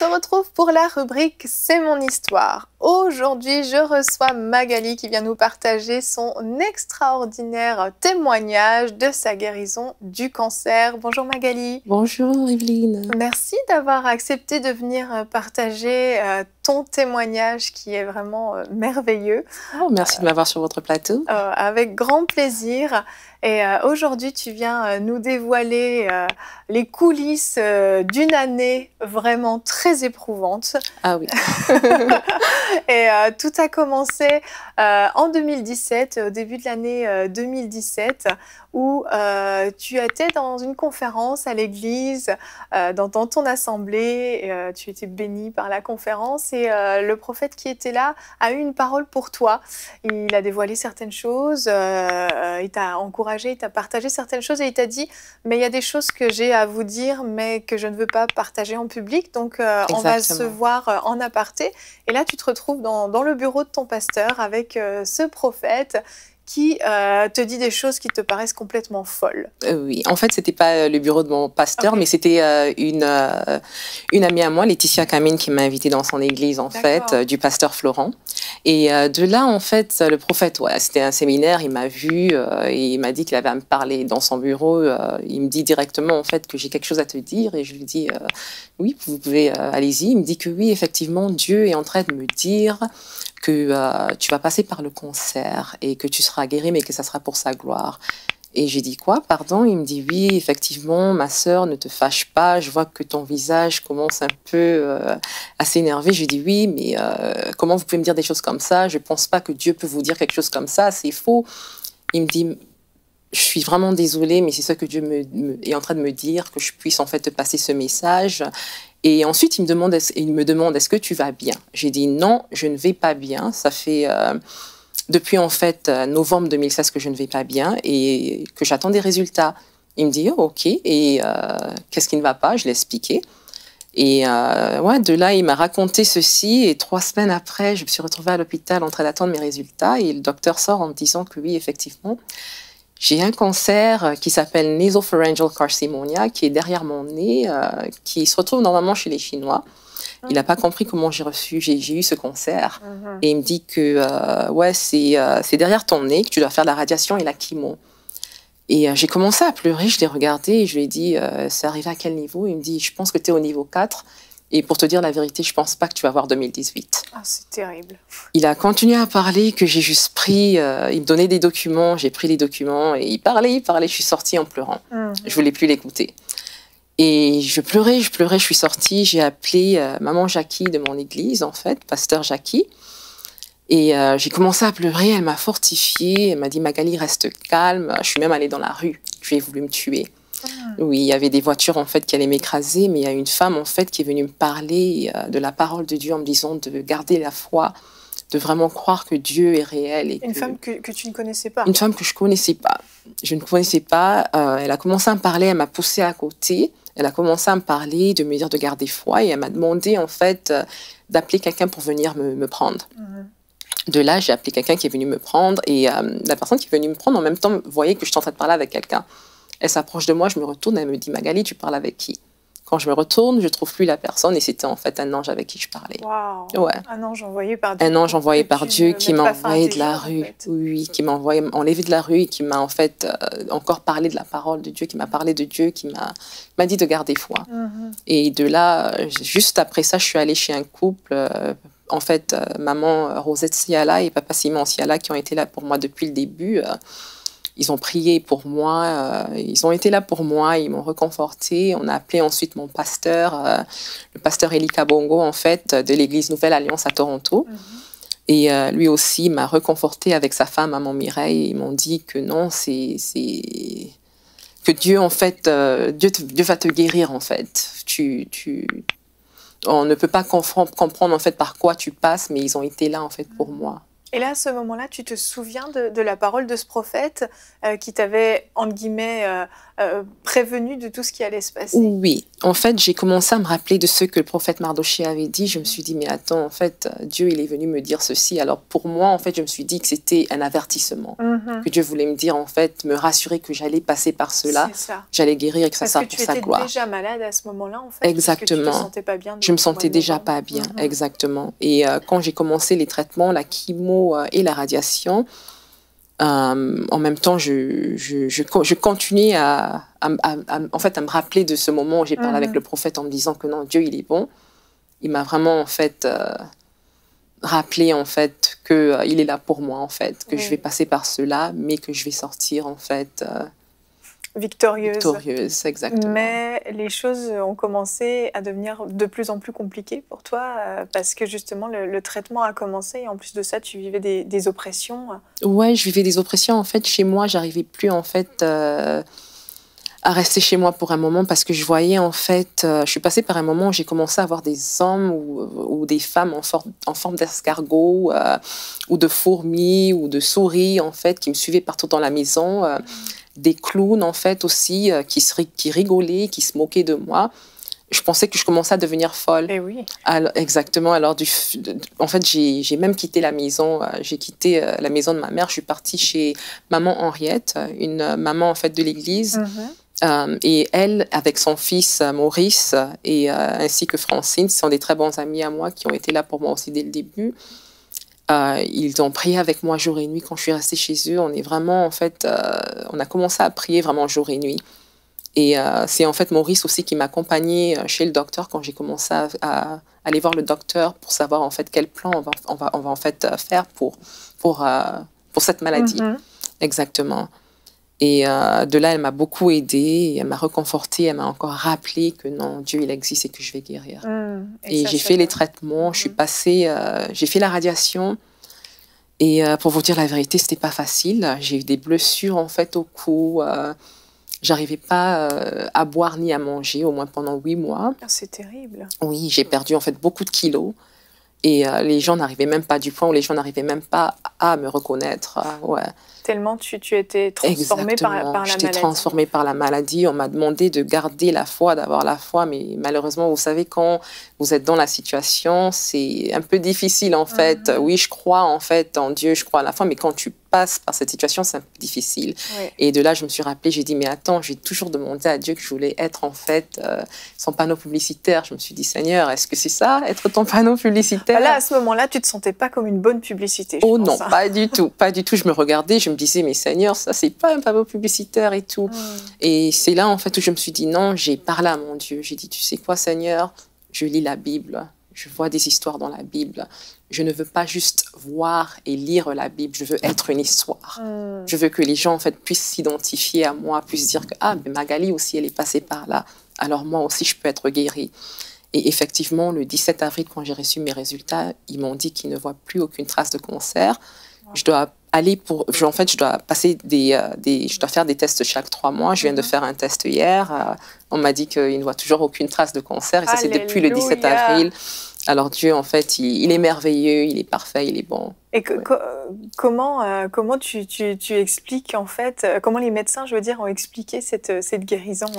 se retrouve pour la rubrique C'est mon histoire. Aujourd'hui, je reçois Magali qui vient nous partager son extraordinaire témoignage de sa guérison du cancer. Bonjour Magali. Bonjour Evelyne. Merci d'avoir accepté de venir partager ton témoignage qui est vraiment merveilleux. Oh, merci de m'avoir sur votre plateau. Avec grand plaisir. Et aujourd'hui, tu viens nous dévoiler les coulisses d'une année vraiment très éprouvante. Ah oui. Et tout a commencé en 2017, au début de l'année 2017, où tu étais dans une conférence à l'église, dans ton assemblée, tu étais bénie par la conférence et le prophète qui était là a eu une parole pour toi. Il a dévoilé certaines choses, il t'a encouragé, il t'a partagé certaines choses et il t'a dit « mais il y a des choses que j'ai à vous dire mais que je ne veux pas partager en public, donc on va se voir en aparté ». Et là, tu te retrouves dans le bureau de ton pasteur avec ce prophète qui te dit des choses qui te paraissent complètement folles. Oui, en fait, c'était pas le bureau de mon pasteur, mais c'était une amie à moi, Laetitia Camine, qui m'a invitée dans son église, en fait, du pasteur Florent. Et de là, en fait, le prophète, c'était un séminaire, il m'a vu et il m'a dit qu'il avait à me parler dans son bureau. Il me dit directement, en fait, que j'ai quelque chose à te dire. Et je lui dis, oui, vous pouvez, allez-y. Il me dit que oui, effectivement, Dieu est en train de me dire que tu vas passer par le cancer et que tu seras guéri, mais que ça sera pour sa gloire. Et j'ai dit quoi, pardon? Il me dit oui, effectivement, ma sœur, ne te fâche pas, je vois que ton visage commence un peu à s'énerver. Je lui dis oui, mais comment vous pouvez me dire des choses comme ça? Je ne pense pas que Dieu peut vous dire quelque chose comme ça, c'est faux. Il me dit, je suis vraiment désolée, mais c'est ça que Dieu est en train de me dire, que je puisse en fait te passer ce message. Et ensuite, il me demande, est-ce que tu vas bien? J'ai dit non, je ne vais pas bien. Ça fait depuis en fait novembre 2016 que je ne vais pas bien et que j'attends des résultats. Il me dit oh, ok, et qu'est-ce qui ne va pas? Je l'ai expliqué. Et de là, il m'a raconté ceci et 3 semaines après, je me suis retrouvée à l'hôpital en train d'attendre mes résultats et le docteur sort en me disant que oui, effectivement, j'ai un cancer qui s'appelle nasopharyngeal carcinoma, qui est derrière mon nez, qui se retrouve normalement chez les Chinois. Il n'a pas compris comment j'ai eu ce cancer. Et il me dit que c'est derrière ton nez, que tu dois faire la radiation et la chimo. Et j'ai commencé à pleurer, je l'ai regardé et je lui ai dit, c'est arrivé à quel niveau? Il me dit, je pense que tu es au niveau 4. Et pour te dire la vérité, je ne pense pas que tu vas voir 2018. Ah, c'est terrible. Il a continué à parler, que j'ai juste pris, il me donnait des documents, j'ai pris les documents, et il parlait, je suis sortie en pleurant. Je ne voulais plus l'écouter. Et je pleurais, je suis sortie, j'ai appelé maman Jackie de mon église, en fait, pasteur Jackie. Et j'ai commencé à pleurer, elle m'a fortifiée, elle m'a dit « Magali, reste calme ». Je suis même allée dans la rue, tu as voulu me tuer. Oui, il y avait des voitures en fait qui allaient m'écraser, mais il y a une femme en fait qui est venue me parler de la parole de Dieu en me disant de garder la foi, de vraiment croire que Dieu est réel. Et femme que tu ne connaissais pas? Une femme que je ne connaissais pas. Je ne connaissais pas. Elle a commencé à me parler, elle m'a poussée à côté. Elle a commencé à me parler, de me dire de garder foi et elle m'a demandé en fait d'appeler quelqu'un pour venir me prendre. De là, j'ai appelé quelqu'un qui est venu me prendre et la personne qui est venue me prendre en même temps voyait que je suis en train de parler avec quelqu'un. Elle s'approche de moi, je me retourne, elle me dit « Magali, tu parles avec qui ?» Quand je me retourne, je ne trouve plus la personne et c'était en fait un ange avec qui je parlais. Wow. Ouais. Un ange envoyé par Dieu. Un ange envoyé par Dieu qui m'a envoyé de la rue. En fait. Oui, qui m'a enlevé de la rue et qui m'a en fait encore parlé de la parole de Dieu, qui m'a parlé de Dieu, qui m'a dit de garder foi. Et de là, juste après ça, je suis allée chez un couple, en fait, maman Rosette Siala et papa Simon Siala qui ont été là pour moi depuis le début. Ils ont prié pour moi, ils ont été là pour moi, ils m'ont réconforté. On a appelé ensuite mon pasteur, le pasteur Eli Kabongo, en fait, de l'église Nouvelle Alliance à Toronto. Et lui aussi m'a réconforté avec sa femme, maman Mireille. Ils m'ont dit que non, que Dieu, en fait, Dieu va te guérir, en fait. On ne peut pas comprendre, en fait, par quoi tu passes, mais ils ont été là, en fait, pour moi. Et là, à ce moment-là, tu te souviens de la parole de ce prophète qui t'avait, entre guillemets, prévenu de tout ce qui allait se passer? Oui, en fait, j'ai commencé à me rappeler de ce que le prophète Mardochée avait dit. Je me suis dit, mais attends, en fait, Dieu, il est venu me dire ceci. Alors pour moi, en fait, je me suis dit que c'était un avertissement, que Dieu voulait me dire, en fait, me rassurer que j'allais passer par cela, j'allais guérir et que ça sera pour sa gloire. Parce que tu étais déjà malade à ce moment-là, en fait. Exactement. Parce que tu te sentais pas bien. Je me sentais déjà pas bien, exactement. Et quand j'ai commencé les traitements, la chimo et la radiation, en même temps, je continuais en fait, à me rappeler de ce moment où j'ai parlé avec le prophète en me disant que non, Dieu, il est bon. Il m'a vraiment, en fait, rappelé, en fait, qu'il est là pour moi, en fait, que je vais passer par cela, mais que je vais sortir, en fait... victorieuse. Victorieuse, exactement. Mais les choses ont commencé à devenir de plus en plus compliquées pour toi parce que justement le traitement a commencé et en plus de ça, tu vivais des oppressions. Ouais, je vivais des oppressions. En fait, chez moi, j'arrivais plus en fait à rester chez moi pour un moment parce que je voyais en fait, je suis passée par un moment où j'ai commencé à voir des hommes ou des femmes en forme d'escargot ou de fourmis ou de souris en fait qui me suivaient partout dans la maison. Des clowns en fait aussi qui rigolaient, qui se moquaient de moi. Je pensais que je commençais à devenir folle. Et oui. Alors, exactement. Alors en fait, j'ai même quitté la maison. J'ai quitté la maison de ma mère. Je suis partie chez maman Henriette, une maman en fait de l'église. Et elle, avec son fils Maurice et ainsi que Francine, ce sont des très bons amis à moi qui ont été là pour moi aussi dès le début. Ils ont prié avec moi jour et nuit quand je suis restée chez eux. On est vraiment, en fait, on a commencé à prier vraiment jour et nuit. Et c'est en fait Maurice aussi qui m'accompagnait chez le docteur quand j'ai commencé à aller voir le docteur pour savoir en fait quel plan on va en fait faire pour cette maladie. Exactement. Et de là, elle m'a beaucoup aidée, elle m'a reconfortée, elle m'a encore rappelé que non, Dieu, il existe et que je vais guérir. Et j'ai fait les traitements, je suis passée, j'ai fait la radiation. Et pour vous dire la vérité, c'était pas facile. J'ai eu des blessures en fait au cou. J'arrivais pas à boire ni à manger, au moins pendant 8 mois. C'est terrible. Oui, j'ai perdu en fait beaucoup de kilos. Et les gens n'arrivaient même pas, du point où les gens n'arrivaient même pas à me reconnaître. Ouais. Tellement tu étais transformée par la maladie. J'étais transformée par la maladie. On m'a demandé de garder la foi, d'avoir la foi. Mais malheureusement, vous savez, quand vous êtes dans la situation, c'est un peu difficile en fait. Oui, je crois en fait en Dieu, je crois à la foi. Mais quand tu passes par cette situation, c'est un peu difficile. Et de là, je me suis rappelée, j'ai dit, mais attends, j'ai toujours demandé à Dieu que je voulais être en fait son panneau publicitaire. Je me suis dit, Seigneur, est-ce que c'est ça, être ton panneau publicitaire? Là, à ce moment-là, tu te sentais pas comme une bonne publicité. Oh non, pas du tout, pas du tout. Je me regardais, je me disais, mais Seigneur, ça, c'est pas un panneau publicitaire et tout. Et c'est là, en fait, où je me suis dit, non, j'ai parlé à mon Dieu. J'ai dit, tu sais quoi, Seigneur, je lis la Bible, je vois des histoires dans la Bible. Je ne veux pas juste voir et lire la Bible, je veux être une histoire. Je veux que les gens, en fait, puissent s'identifier à moi, puissent dire que, ah, mais Magali aussi, elle est passée par là. Alors moi aussi, je peux être guérie. Et effectivement, le 17 avril, quand j'ai reçu mes résultats, ils m'ont dit qu'ils ne voient plus aucune trace de cancer. Je dois aller en fait, je dois passer je dois faire des tests chaque 3 mois. Je viens de faire un test hier. On m'a dit qu'il ne voit toujours aucune trace de cancer. Et ça, c'est depuis le 17 avril. Alors Dieu, en fait, il est merveilleux, il est parfait, il est bon. Et comment tu expliques, en fait, comment les médecins, je veux dire, ont expliqué cette guérison?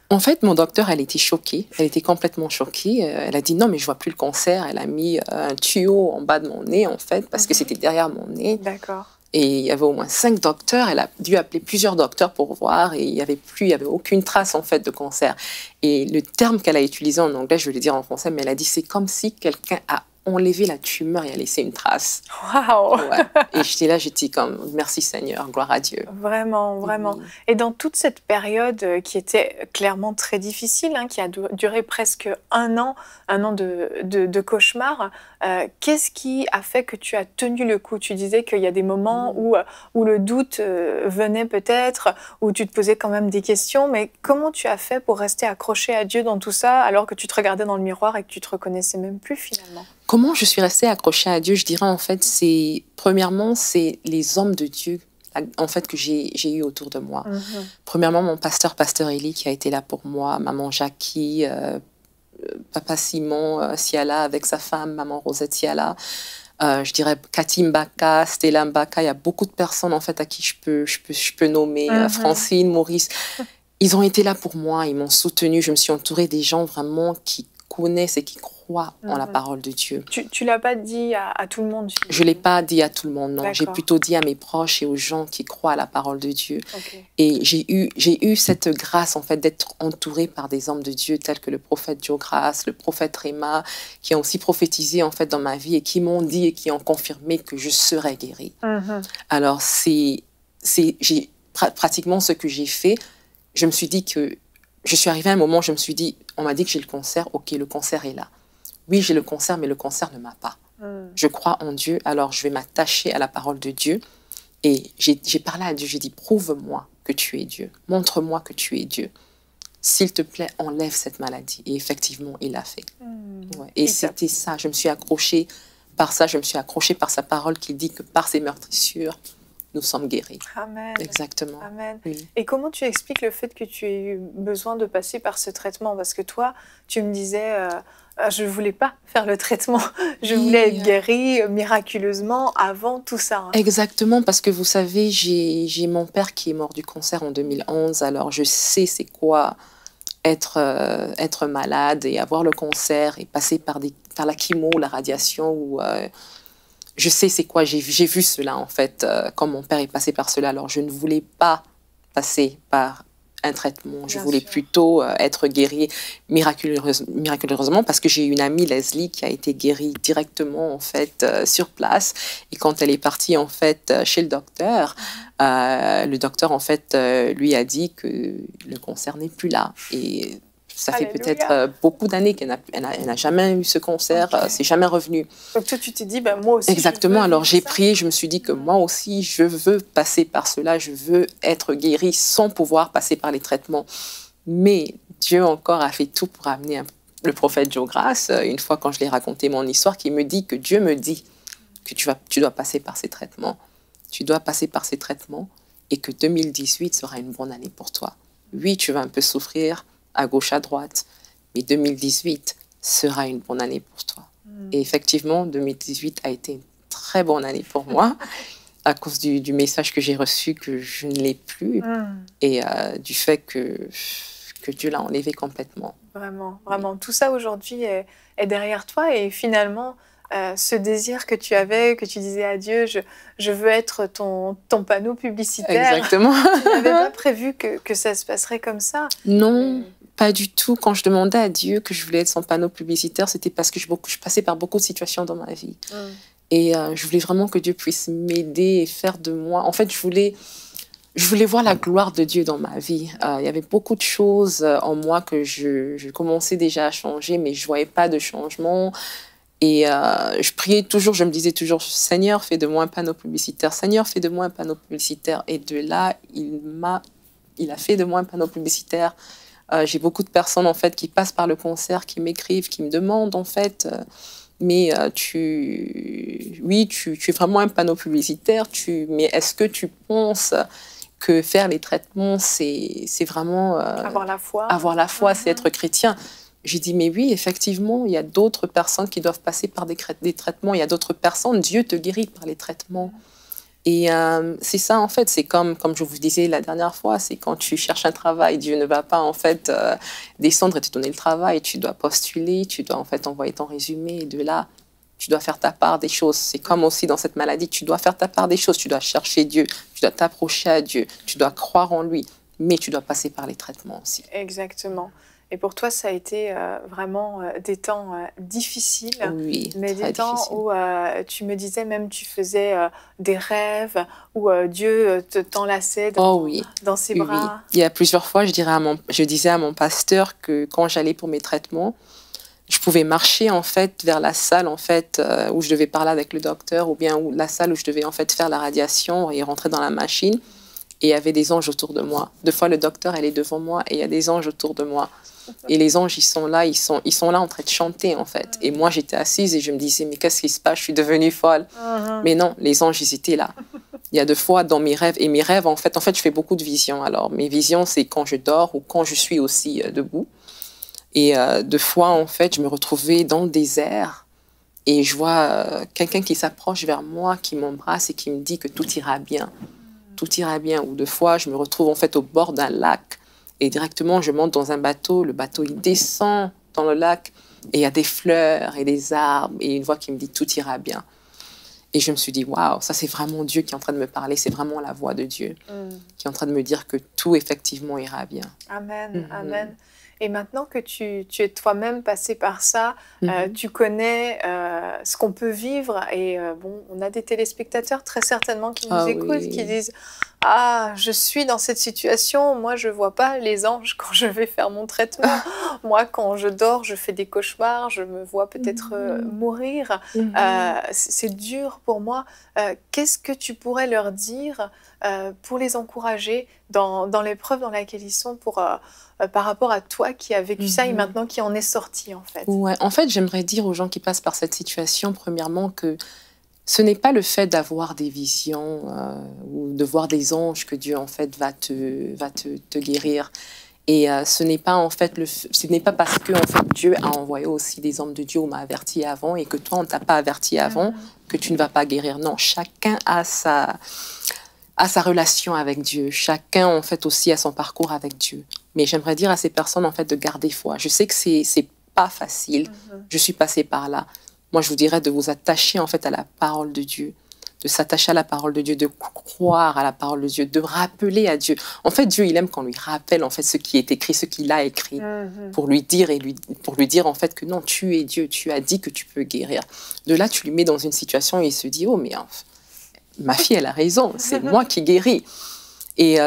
En fait, mon docteur, elle était choquée. Elle était complètement choquée. Elle a dit non, mais je vois plus le cancer. Elle a mis un tuyau en bas de mon nez, en fait, parce que c'était derrière mon nez. D'accord. Et il y avait au moins 5 docteurs. Elle a dû appeler plusieurs docteurs pour voir. Et il y avait aucune trace, en fait, de cancer. Et le terme qu'elle a utilisé en anglais, je vais le dire en français, mais elle a dit c'est comme si quelqu'un a enlevé la tumeur et a laissé une trace. Waouh! Ouais. Et j'étais comme merci Seigneur, gloire à Dieu. Vraiment, vraiment. Et dans toute cette période qui était clairement très difficile, qui a duré presque un an de cauchemar, qu'est-ce qui a fait que tu as tenu le coup? Tu disais qu'il y a des moments où le doute venait peut-être, où tu te posais quand même des questions, mais comment tu as fait pour rester accroché à Dieu dans tout ça alors que tu te regardais dans le miroir et que tu te reconnaissais même plus finalement? Comment je suis restée accrochée à Dieu? Je dirais en fait, premièrement, c'est les hommes de Dieu en fait que j'ai eu autour de moi. Premièrement, mon pasteur Élie qui a été là pour moi, maman Jackie, papa Simon Siala avec sa femme, maman Rosette Siala. je dirais Cathy Mbaka, Stella Mbaka, il y a beaucoup de personnes en fait à qui je peux nommer, Francine, Maurice. Ils ont été là pour moi, ils m'ont soutenue. Je me suis entourée des gens vraiment qui connaissent et qui croient en la parole de Dieu. Tu l'as pas dit à tout le monde? Je l'ai pas dit à tout le monde, non. J'ai plutôt dit à mes proches et aux gens qui croient à la parole de Dieu. Et j'ai eu cette grâce en fait d'être entourée par des hommes de Dieu tels que le prophète Joe Grace, le prophète Réma, qui ont aussi prophétisé en fait dans ma vie et qui m'ont dit et qui ont confirmé que je serais guérie. Alors c'est pratiquement ce que j'ai fait. Je me suis dit que je suis arrivée à un moment où je me suis dit, on m'a dit que j'ai le cancer, ok, le cancer est là. Oui, j'ai le cancer, mais le cancer ne m'a pas. Je crois en Dieu, alors je vais m'attacher à la parole de Dieu. Et j'ai parlé à Dieu, j'ai dit, prouve-moi que tu es Dieu. Montre-moi que tu es Dieu. S'il te plaît, enlève cette maladie. Et effectivement, il l'a fait. Ouais. Et c'était ça, je me suis accrochée par ça, je me suis accrochée par sa parole qui dit que par ses meurtrissures, nous sommes guéris. Amen. Exactement. Amen. Oui. Et comment tu expliques le fait que tu aies eu besoin de passer par ce traitement? Parce que toi, tu me disais, je ne voulais pas faire le traitement. Je voulais être guérie miraculeusement avant tout ça. Hein. Exactement, parce que vous savez, j'ai mon père qui est mort du cancer en 2011. Alors, je sais c'est quoi être malade et avoir le cancer et passer par la chimo, la radiation ou... je sais c'est quoi, j'ai vu cela en fait, quand mon père est passé par cela. Alors je ne voulais pas passer par un traitement, je voulais plutôt être guérie miraculeusement parce que j'ai une amie, Leslie, qui a été guérie directement en fait sur place. Et quand elle est partie en fait chez le docteur en fait lui a dit que le cancer n'est plus là. Et ça fait peut-être beaucoup d'années qu'elle n'a jamais eu ce cancer, c'est jamais revenu. Donc toi, tu t'es dit, ben, moi aussi. Exactement, alors j'ai prié, je me suis dit que moi aussi, je veux passer par cela, je veux être guérie sans pouvoir passer par les traitements. Mais Dieu encore a fait tout pour amener le prophète Joe Grace, une fois quand je lui ai raconté mon histoire, qui me dit que Dieu me dit que tu dois passer par ces traitements. Tu dois passer par ces traitements et que 2018 sera une bonne année pour toi. Oui, tu vas un peu souffrir, à gauche, à droite. Mais 2018 sera une bonne année pour toi. Et effectivement, 2018 a été une très bonne année pour moi à cause du message que j'ai reçu, que je ne l'ai plus, et du fait que Dieu l'a enlevé complètement. Vraiment, vraiment. Tout ça aujourd'hui est derrière toi et finalement, ce désir que tu avais, que tu disais à Dieu, je veux être ton panneau publicitaire. Exactement. Tu n'avais pas prévu que ça se passerait comme ça? Non. Pas du tout. Quand je demandais à Dieu que je voulais être son panneau publicitaire, c'était parce que je passais par beaucoup de situations dans ma vie. Et je voulais vraiment que Dieu puisse m'aider et faire de moi... En fait, je voulais voir la gloire de Dieu dans ma vie. Il y avait beaucoup de choses en moi que je commençais déjà à changer, mais je ne voyais pas de changement. Et je priais toujours, je me disais toujours, Seigneur, fais de moi un panneau publicitaire. Seigneur, fais de moi un panneau publicitaire. Et de là, il a fait de moi un panneau publicitaire. J'ai beaucoup de personnes en fait qui passent par le cancer, qui m'écrivent, qui me demandent en fait, mais tu es vraiment un panneau publicitaire. Mais est-ce que tu penses que faire les traitements c'est vraiment avoir la foi? Avoir la foi, c'est être chrétien. J'ai dit mais oui, effectivement, il y a d'autres personnes qui doivent passer par des traitements. Il y a d'autres personnes. Dieu te guérit par les traitements. Et c'est ça, en fait, c'est comme je vous disais la dernière fois, c'est quand tu cherches un travail, Dieu ne va pas, en fait, descendre et te donner le travail. Tu dois postuler, tu dois, en fait, envoyer ton résumé. Et de là, tu dois faire ta part des choses. C'est comme aussi dans cette maladie, tu dois faire ta part des choses. Tu dois chercher Dieu, tu dois t'approcher à Dieu, tu dois croire en lui, mais tu dois passer par les traitements aussi. Exactement. Et pour toi, ça a été vraiment des temps difficiles, oui, mais des temps difficile. Où tu me disais même tu faisais des rêves, où Dieu t'enlaçait dans ses bras. Oui. Il y a plusieurs fois, je disais à mon pasteur que quand j'allais pour mes traitements, je pouvais marcher en fait vers la salle en fait où je devais parler avec le docteur, ou bien la salle où je devais en fait faire la radiation et rentrer dans la machine. Et il y avait des anges autour de moi. Deux fois, le docteur, elle est devant moi et il y a des anges autour de moi. Et les anges, ils sont là en train de chanter, en fait. Et moi, j'étais assise et je me disais, mais qu'est-ce qui se passe? Je suis devenue folle. Mais non, les anges, ils étaient là. Il y a deux fois dans mes rêves, et mes rêves, en fait, je fais beaucoup de visions. Alors, mes visions, c'est quand je dors ou quand je suis aussi debout. Et deux fois, en fait, je me retrouvais dans le désert. et je vois quelqu'un qui s'approche vers moi, qui m'embrasse et qui me dit que tout ira bien. Tout ira bien. Ou deux fois, je me retrouve en fait au bord d'un lac et directement, je monte dans un bateau. Le bateau, il descend dans le lac et il y a des fleurs et des arbres et une voix qui me dit tout ira bien. Et je me suis dit, waouh, ça c'est vraiment Dieu qui est en train de me parler, c'est vraiment la voix de Dieu qui est en train de me dire que tout effectivement ira bien. Amen, amen. Et maintenant que tu es toi-même passé par ça, tu connais ce qu'on peut vivre. Et bon, on a des téléspectateurs très certainement qui nous écoutent, qui disent « Ah, je suis dans cette situation, moi je ne vois pas les anges quand je vais faire mon traitement. Moi, quand je dors, je fais des cauchemars, je me vois peut-être mourir. C'est dur pour moi. » Qu'est-ce que tu pourrais leur dire pour les encourager dans l'épreuve dans laquelle ils sont par rapport à toi qui as vécu ça et maintenant qui en est sorti en fait? Ouais, en fait, j'aimerais dire aux gens qui passent par cette situation, premièrement, que ce n'est pas le fait d'avoir des visions ou de voir des anges que Dieu en fait va te guérir. Et ce n'est pas en fait ce n'est pas parce que en fait Dieu a envoyé aussi des hommes de Dieu ou m'a averti avant et que toi on t'a pas averti avant que tu ne vas pas guérir. Non, chacun a sa relation avec Dieu. Chacun en fait aussi a son parcours avec Dieu. Mais j'aimerais dire à ces personnes en fait de garder foi. Je sais que c'est pas facile. Je suis passée par là. Moi, je vous dirais de vous attacher en fait à la parole de Dieu, de s'attacher à la parole de Dieu, de croire à la parole de Dieu, de rappeler à Dieu. En fait, Dieu, il aime qu'on lui rappelle en fait ce qui est écrit, ce qu'il a écrit, pour lui dire pour lui dire en fait que non, tu es Dieu, tu as dit que tu peux guérir. De là, tu lui mets dans une situation et il se dit oh mais ma fille, elle a raison, c'est moi qui guéris. Et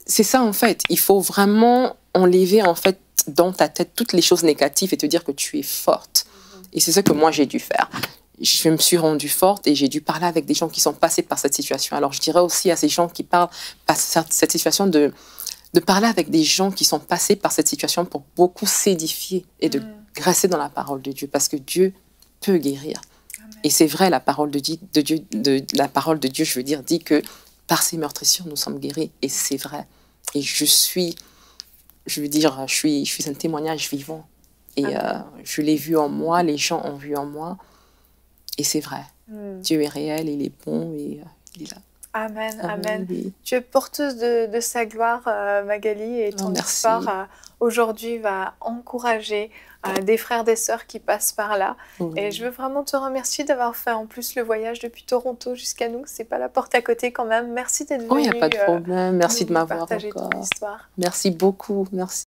c'est ça en fait. Il faut vraiment enlever en fait dans ta tête toutes les choses négatives et te dire que tu es forte. Et c'est ce que moi j'ai dû faire. Je me suis rendue forte et j'ai dû parler avec des gens qui sont passés par cette situation. Alors je dirais aussi à ces gens qui parlent par cette situation de parler avec des gens qui sont passés par cette situation pour beaucoup s'édifier et de rester dans la parole de Dieu parce que Dieu peut guérir. Amen. Et c'est vrai, la parole de Dieu, la parole de Dieu, je veux dire, dit que par ses meurtrissures nous sommes guéris et c'est vrai. Et je suis un témoignage vivant. Et je l'ai vu en moi, les gens ont vu en moi. Et c'est vrai. Dieu est réel, il est bon et il est là. Amen, amen. Oui. Tu es porteuse de sa gloire, Magali, et ton histoire aujourd'hui va encourager des frères, des sœurs qui passent par là. Et je veux vraiment te remercier d'avoir fait en plus le voyage depuis Toronto jusqu'à nous. C'est pas la porte à côté quand même. Merci d'être venue. Il n'y a pas de problème. Merci de m'avoir partager ton histoire. Merci beaucoup. Merci.